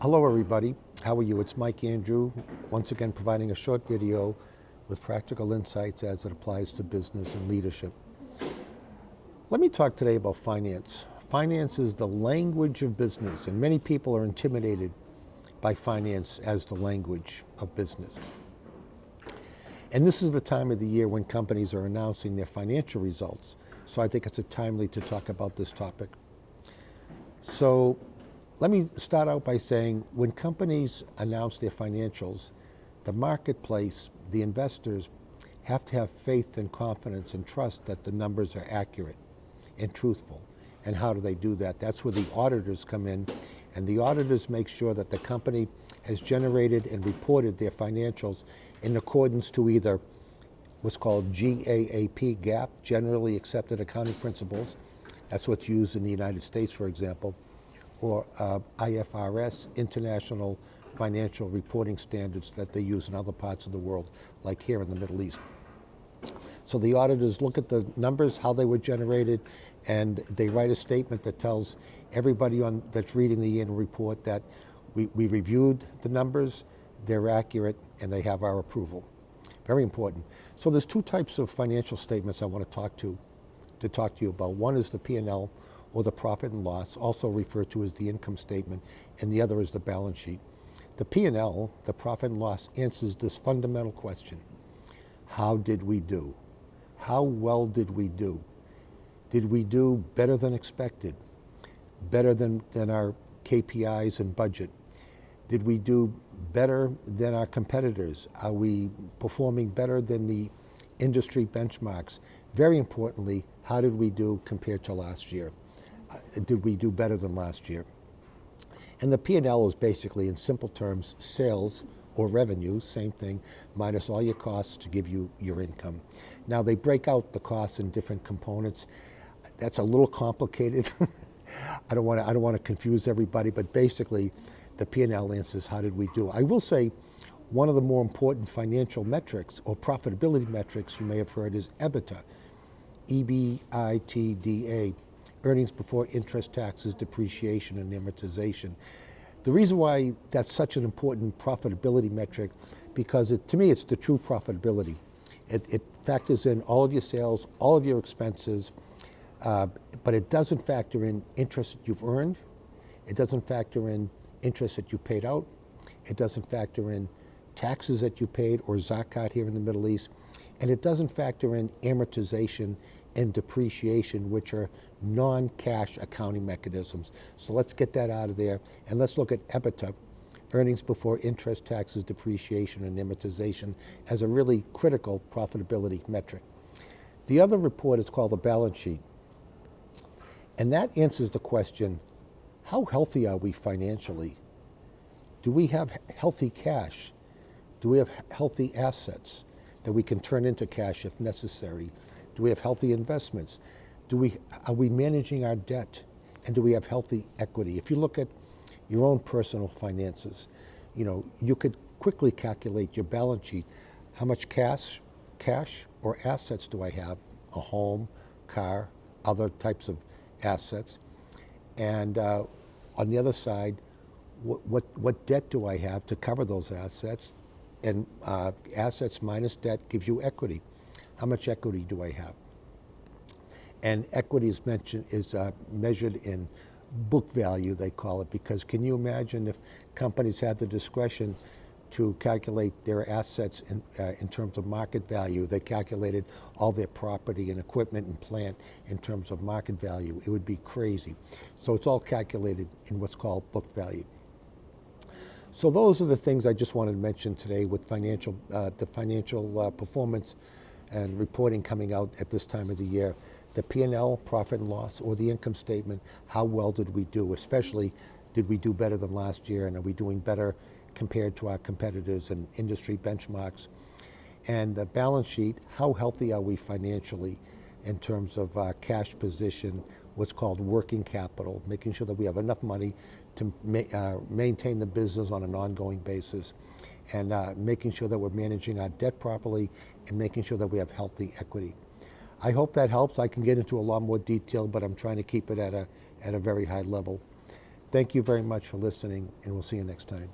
Hello everybody, how are you? It's Mike Andrew, once again providing a short video with practical insights as it applies to business and leadership. Let me talk today about finance. Finance is the language of business, and many people are intimidated by finance as the language of business. And this is the time of the year when companies are announcing their financial results, so I think it's timely to talk about this topic. So let me start out by saying when companies announce their financials, the marketplace, the investors, have to have faith and confidence and trust that the numbers are accurate and truthful. And how do they do that? That's where the auditors come in, and the auditors make sure that the company has generated and reported their financials in accordance to either what's called GAAP, Generally Accepted Accounting Principles. That's what's used in the United States, for example, or IFRS, International Financial Reporting Standards, that they use in other parts of the world, like here in the Middle East. So the auditors look at the numbers, how they were generated, and they write a statement that tells everybody that's reading the annual report that we reviewed the numbers, they're accurate, and they have our approval. Very important. So there's two types of financial statements I want to talk to you about. One is the P&L, or the profit and loss, also referred to as the income statement, and the other is the balance sheet. The P&L, the profit and loss, answers this fundamental question: how did we do? How well did we do? Did we do better than expected? Better than our KPIs and budget? Did we do better than our competitors? Are we performing better than the industry benchmarks? Very importantly, how did we do compared to last year? Did we do better than last year? And the P&L is basically, in simple terms, sales or revenue, same thing, minus all your costs to give you your income. Now, they break out the costs in different components. That's a little complicated. I don't want to confuse everybody, but basically, the P&L answers how did we do. I will say one of the more important financial metrics or profitability metrics you may have heard is EBITDA, EBITDA, earnings before interest, taxes, depreciation, and amortization. The reason why that's such an important profitability metric, because to me it's the true profitability. It factors in all of your sales, all of your expenses, but it doesn't factor in interest that you've earned. It doesn't factor in interest that you paid out. It doesn't factor in taxes that you paid, or zakat here in the Middle East. And it doesn't factor in amortization and depreciation, which are non-cash accounting mechanisms. So let's get that out of there, and let's look at EBITDA, earnings before interest, taxes, depreciation, and amortization, as a really critical profitability metric. The other report is called the balance sheet, and that answers the question: how healthy are we financially? Do we have healthy cash? Do we have healthy assets that we can turn into cash if necessary? Do we have healthy investments? Are we managing our debt? And do we have healthy equity? If you look at your own personal finances, you could quickly calculate your balance sheet. How much cash or assets do I have? A home, car, other types of assets. And on the other side, what debt do I have to cover those assets? And assets minus debt gives you equity. How much equity do I have? And equity is measured in book value, they call it, because can you imagine if companies had the discretion to calculate their assets in terms of market value? They calculated all their property and equipment and plant in terms of market value. It would be crazy. So it's all calculated in what's called book value. So those are the things I just wanted to mention today with the financial performance and reporting coming out at this time of the year. The P&L, profit and loss, or the income statement, how well did we do? Especially, did we do better than last year, and are we doing better compared to our competitors and industry benchmarks? And the balance sheet, how healthy are we financially in terms of cash position, what's called working capital, making sure that we have enough money to maintain the business on an ongoing basis, and making sure that we're managing our debt properly, and making sure that we have healthy equity. I hope that helps. I can get into a lot more detail, but I'm trying to keep it at a very high level. Thank you very much for listening, and we'll see you next time.